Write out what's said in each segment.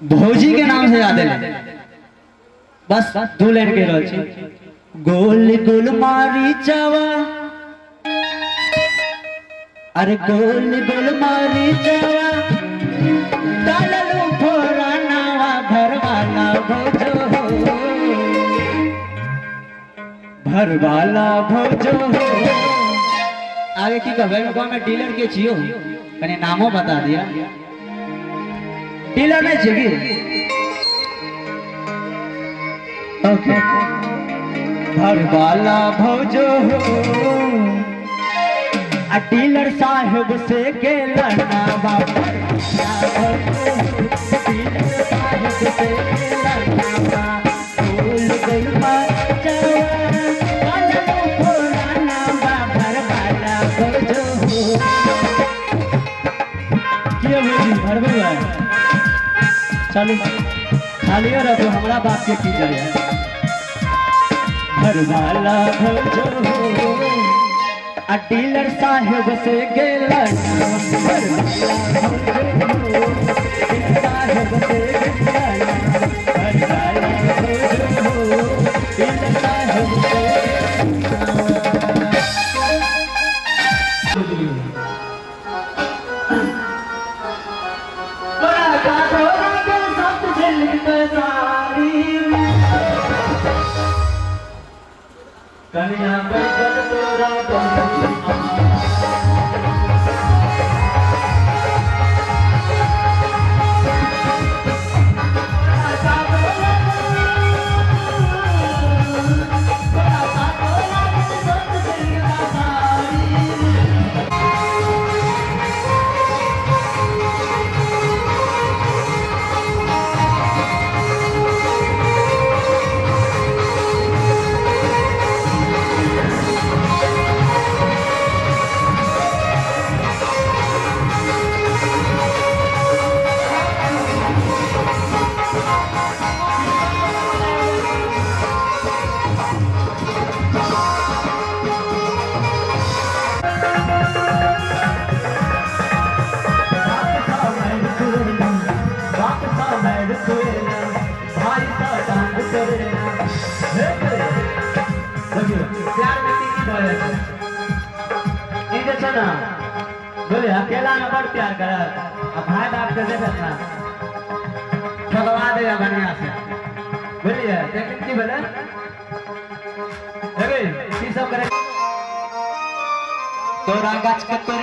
भौजी के नाम से याद है। बस दो लाइन के रहल छी। गोल गोल मारी चावा, अरे गोल गोल मारी चावा, डालू फोरा नावा घर वाला भौजो हो, घर वाला भौजो हो। आगे की कहबे में डीलर के छियो, कने नामो बता दिया। डीलर नहीं चाहिए। ओके घर वाला भौजो हो, आ डीलर साहब से के लड़ना बाबा, डीलर साहब से के लड़ना बाबा, गोल गोल माचावा, डालू फोरा नावा घर वाला भौजो हो। किया भौजी घर में है चलो खाली रहो, हमरा बात के की जाए। घर वाला भौजो हो, आ डीलर साहब से गेला, घर वाला भौजो हो, डीलर साहब से गेला, घर वाला भौजो हो, डीलर साहब से कन्या बैठक तोरा बोले अकेला न बड़ प्यार कर, भाई बाप के देखत ना ठगवा देगा बढ़िया से। बोलिए लेकिन की बोले अरे की सब करे तोरा गाछ के तोर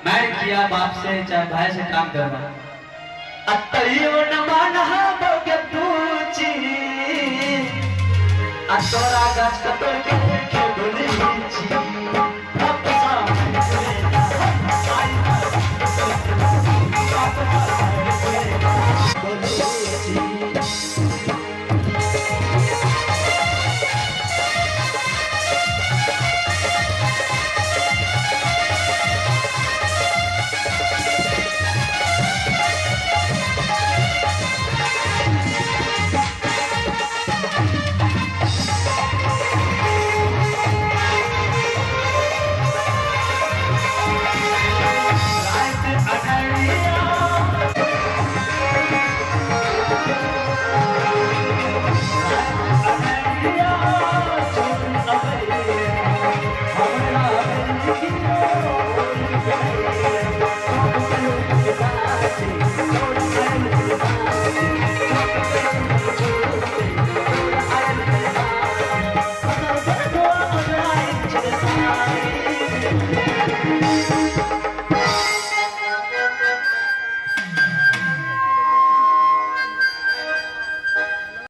मैं किया बाप से चाहे भाई से काम करवा, अतरियो न मानहा बोगे पूछी, आ तोरा गाछ कतोर के